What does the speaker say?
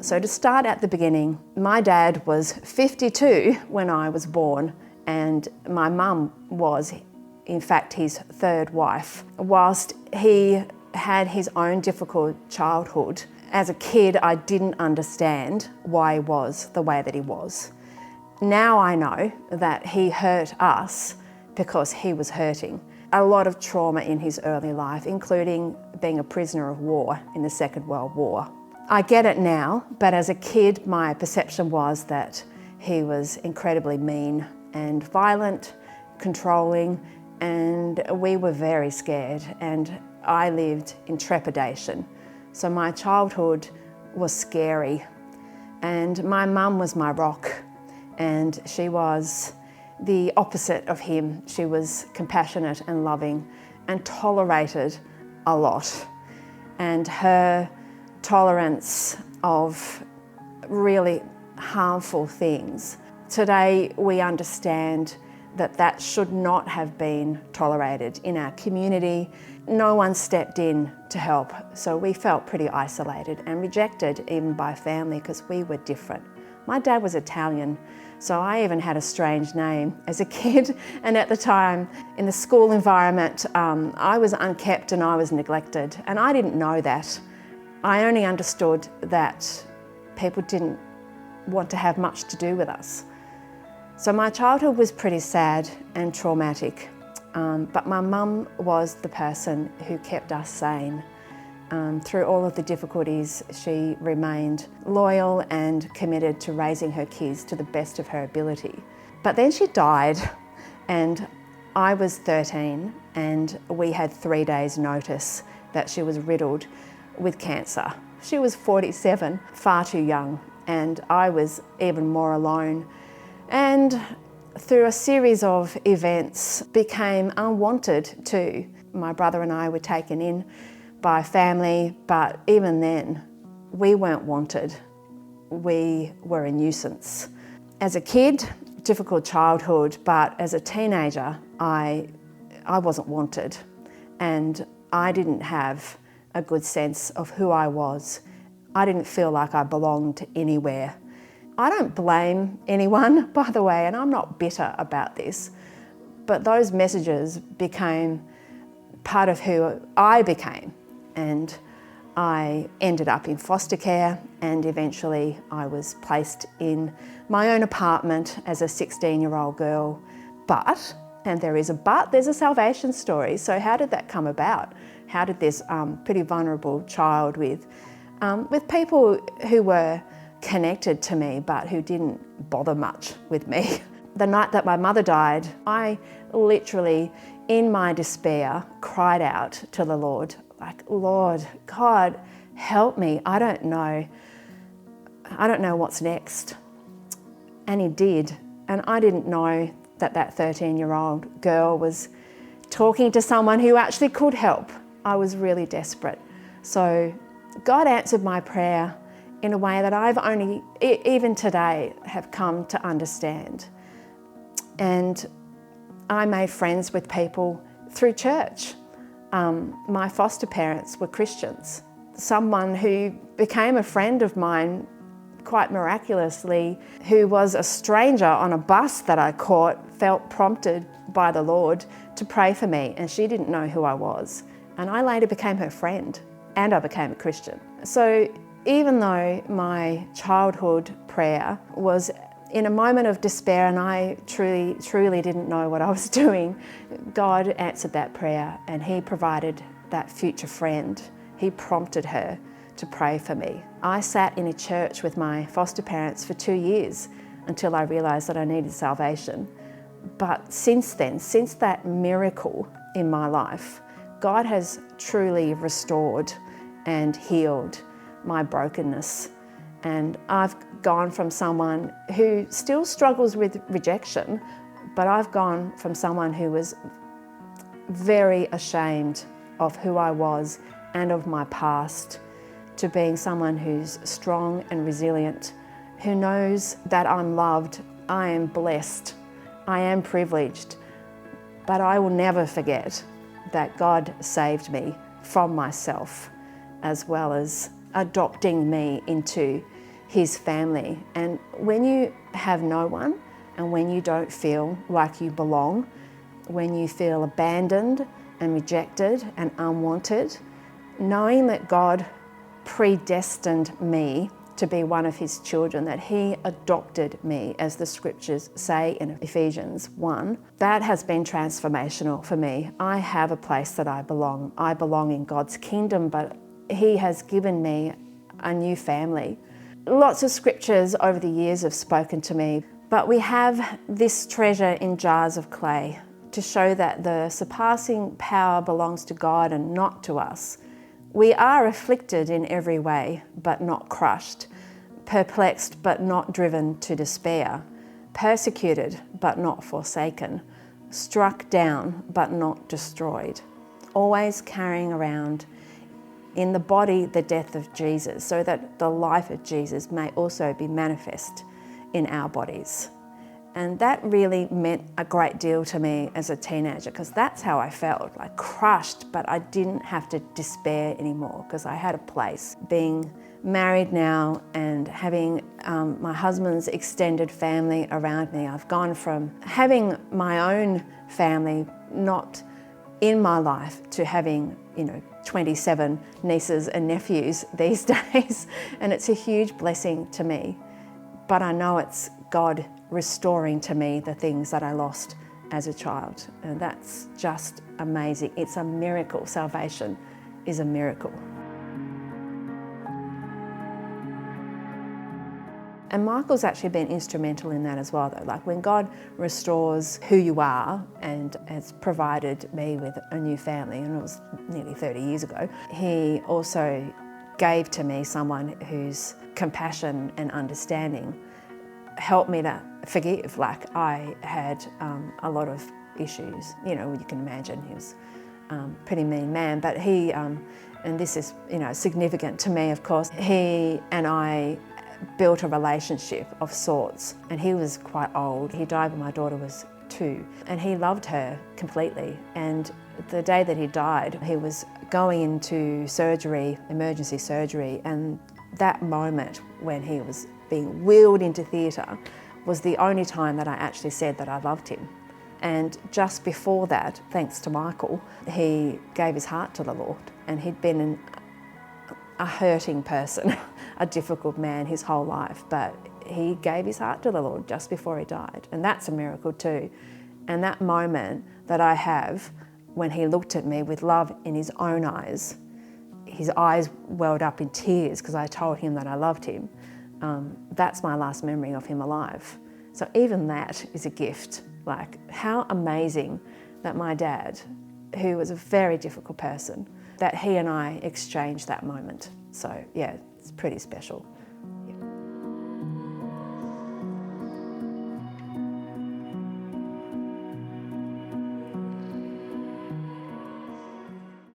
So to start at the beginning, my dad was 52 when I was born, and my mum was, in fact, his third wife. Whilst he had his own difficult childhood, as a kid I didn't understand why he was the way that he was. Now I know that he hurt us because he was hurting. A lot of trauma in his early life, including being a prisoner of war in the Second World War. I get it now, but as a kid my perception was that he was incredibly mean and violent, controlling, and we were very scared, and I lived in trepidation. So my childhood was scary, and my mum was my rock, and she was the opposite of him. She was compassionate and loving and tolerated a lot, and her tolerance of really harmful things. Today we understand that that should not have been tolerated in our community. No one stepped in to help, so we felt pretty isolated and rejected even by family because we were different. My dad was Italian, so I even had a strange name as a kid, and at the time in the school environment I was unkept and I was neglected, and I didn't know that. I only understood that people didn't want to have much to do with us. So my childhood was pretty sad and traumatic, but my mum was the person who kept us sane. Through all of the difficulties, she remained loyal and committed to raising her kids to the best of her ability. But then she died, and I was 13, and we had 3 days' notice that she was riddled with cancer. She was 47, far too young, and I was even more alone. And through a series of events, became unwanted too. My brother and I were taken in by family, but even then, we weren't wanted. We were a nuisance. As a kid, difficult childhood, but as a teenager, I wasn't wanted, and I didn't have a good sense of who I was. I didn't feel like I belonged anywhere. I don't blame anyone, by the way, and I'm not bitter about this, but those messages became part of who I became, and I ended up in foster care, and eventually I was placed in my own apartment as a 16-year-old girl. But, and there is a but, there's a salvation story. So how did that come about? How did this pretty vulnerable child with people who were connected to me but who didn't bother much with me? The night that my mother died, I literally, in my despair, cried out to the Lord, like, Lord, God, help me. I don't know what's next. And he did. And I didn't know that that 13-year-old girl was talking to someone who actually could help. I was really desperate. So God answered my prayer in a way that I've only, even today, have come to understand. And I made friends with people through church. My foster parents were Christians. Someone who became a friend of mine quite miraculously, who was a stranger on a bus that I caught, felt prompted by the Lord to pray for me, and she didn't know who I was. And I later became her friend, and I became a Christian. So even though my childhood prayer was in a moment of despair and I truly didn't know what I was doing, God answered that prayer, and he provided that future friend. He prompted her to pray for me. I sat in a church with my foster parents for 2 years until I realised that I needed salvation. But since then, since that miracle in my life, God has truly restored and healed my brokenness. And I've gone from someone who still struggles with rejection, but I've gone from someone who was very ashamed of who I was and of my past to being someone who's strong and resilient, who knows that I'm loved, I am blessed, I am privileged, but I will never forget that God saved me from myself, as well as adopting me into his family. And when you have no one, and when you don't feel like you belong, when you feel abandoned and rejected and unwanted, knowing that God predestined me to be one of his children, that he adopted me, as the scriptures say in Ephesians 1, that has been transformational for me. I have a place that I belong. I belong in God's kingdom, but he has given me a new family. Lots of scriptures over the years have spoken to me, but we have this treasure in jars of clay to show that the surpassing power belongs to God and not to us. We are afflicted in every way, but not crushed, perplexed, but not driven to despair, persecuted, but not forsaken, struck down, but not destroyed, always carrying around in the body the death of Jesus, so that the life of Jesus may also be manifest in our bodies. And that really meant a great deal to me as a teenager, because that's how I felt, like crushed, but I didn't have to despair anymore because I had a place. Being married now and having my husband's extended family around me, I've gone from having my own family not in my life to having, 27 nieces and nephews these days. And it's a huge blessing to me. But I know it's God restoring to me the things that I lost as a child. And that's just amazing. It's a miracle. Salvation is a miracle. And Michael's actually been instrumental in that as well, though. Like when God restores who you are and has provided me with a new family, and it was nearly 30 years ago, he also gave to me someone whose compassion and understanding helped me to forgive. Like I had a lot of issues, you can imagine he was a pretty mean man, but he, and this is, significant to me, of course, he and I built a relationship of sorts, and he was quite old. He died when my daughter was 2, and he loved her completely. And the day that he died, he was going into surgery, emergency surgery, and that moment when he was being wheeled into theatre was the only time that I actually said that I loved him. And just before that, thanks to Michael, he gave his heart to the Lord, and he'd been a hurting person, a difficult man his whole life, but he gave his heart to the Lord just before he died. And that's a miracle too. And that moment that I have when he looked at me with love in his own eyes, his eyes welled up in tears because I told him that I loved him. That's my last memory of him alive. So even that is a gift. Like, how amazing that my dad, who was a very difficult person, that he and I exchanged that moment. So yeah, it's pretty special.